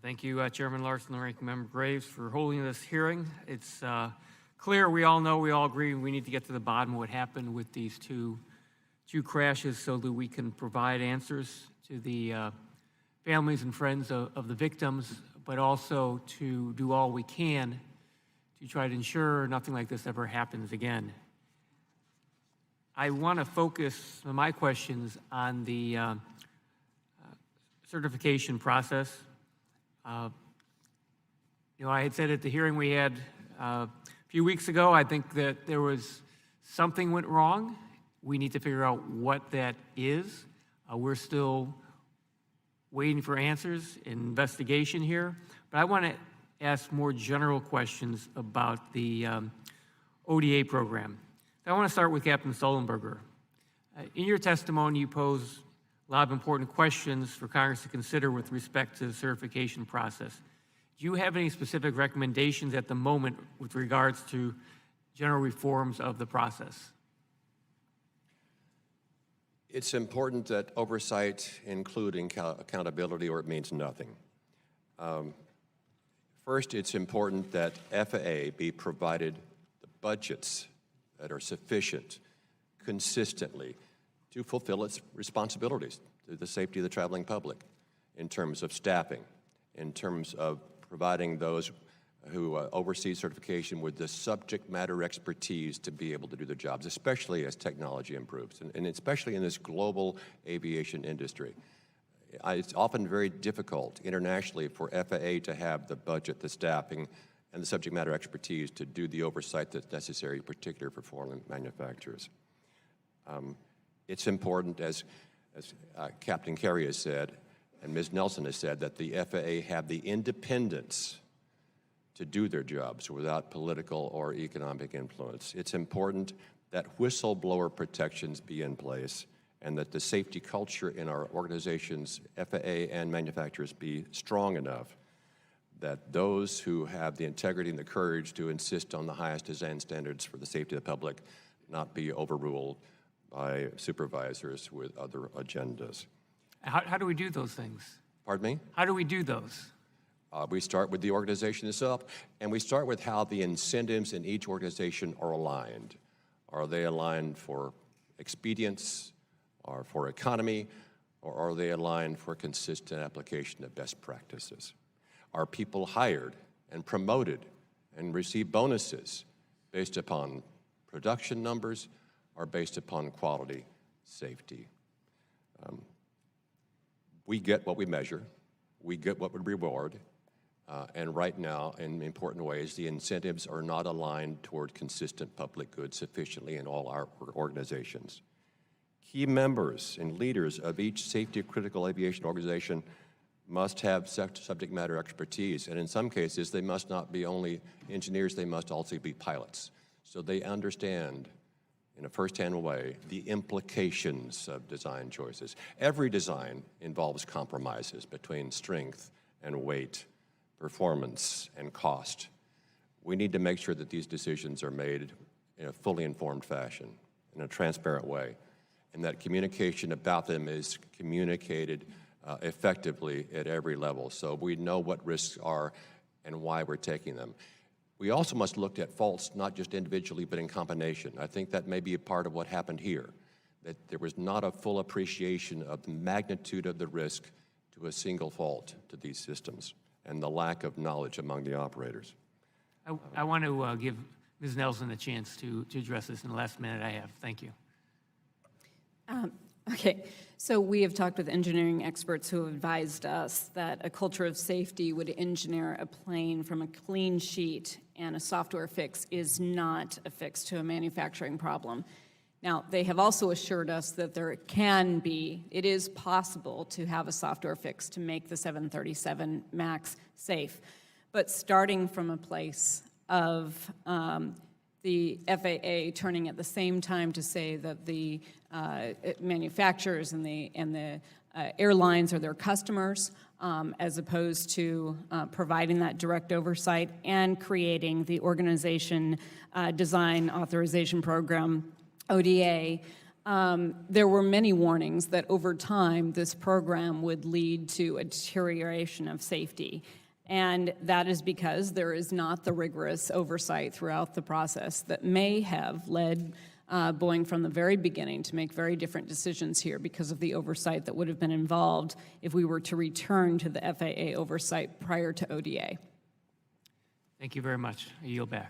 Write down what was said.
Thank you, Chairman Larson and Ranking Member Graves, for holding this hearing. It's clear, we all know, we all agree, we need to get to the bottom of what happened with these two crashes so that we can provide answers to the families and friends of the victims, but also to do all we can to try to ensure nothing like this ever happens again. I want to focus my questions on the certification process. I had said at the hearing we had a few weeks ago, I think that there was something went wrong. We need to figure out what that is. We're still waiting for answers in investigation here. But I want to ask more general questions about the ODA program. I want to start with Captain Sullenberger. In your testimony, you pose a lot of important questions for Congress to consider with respect to the certification process. Do you have any specific recommendations at the moment with regards to general reforms of the process? It's important that oversight include accountability, or it means nothing. First, it's important that FAA be provided the budgets that are sufficient consistently to fulfill its responsibilities to the safety of the traveling public in terms of staffing, in terms of providing those who oversee certification with the subject matter expertise to be able to do their jobs, especially as technology improves, and especially in this global aviation industry. It's often very difficult internationally for FAA to have the budget, the staffing, and the subject matter expertise to do the oversight that's necessary, particularly for foreign manufacturers. It's important, as Captain Carey has said, and Ms. Nelson has said, that the FAA have the independence to do their jobs without political or economic influence. It's important that whistleblower protections be in place and that the safety culture in our organizations, FAA and manufacturers, be strong enough that those who have the integrity and the courage to insist on the highest design standards for the safety of the public not be overruled by supervisors with other agendas. How do we do those things? Pardon me? How do we do those? We start with the organization itself, and we start with how the incentives in each organization are aligned. Are they aligned for expedience, or for economy, or are they aligned for consistent application of best practices? Are people hired and promoted and receive bonuses based upon production numbers or based upon quality, safety? We get what we measure. We get what we reward. And right now, in important ways, the incentives are not aligned toward consistent public good sufficiently in all our organizations. Key members and leaders of each safety-critical aviation organization must have subject matter expertise, and in some cases, they must not be only engineers, they must also be pilots. So they understand in a first-hand way the implications of design choices. Every design involves compromises between strength and weight, performance and cost. We need to make sure that these decisions are made in a fully informed fashion, in a transparent way, and that communication about them is communicated effectively at every level, so we know what risks are and why we're taking them. We also must look at faults not just individually but in combination. I think that may be a part of what happened here, that there was not a full appreciation of the magnitude of the risk to a single fault to these systems and the lack of knowledge among the operators. I want to give Ms. Nelson a chance to address this in the last minute I have. Thank you. Okay, so we have talked with engineering experts who have advised us that a culture of safety would engineer a plane from a clean sheet, and a software fix is not a fix to a manufacturing problem. Now, they have also assured us that it is possible to have a software fix to make the 737 MAX safe, but starting from a place of the FAA turning at the same time to say that the manufacturers and the airlines are their customers, as opposed to providing that direct oversight and creating the Organization Design Authorization Program, ODA, There were many warnings that over time, this program would lead to a deterioration of safety. And that is because there is not the rigorous oversight throughout the process that may have led Boeing from the very beginning to make very different decisions here because of the oversight that would have been involved if we were to return to the FAA oversight prior to ODA. Thank you very much. I yield back.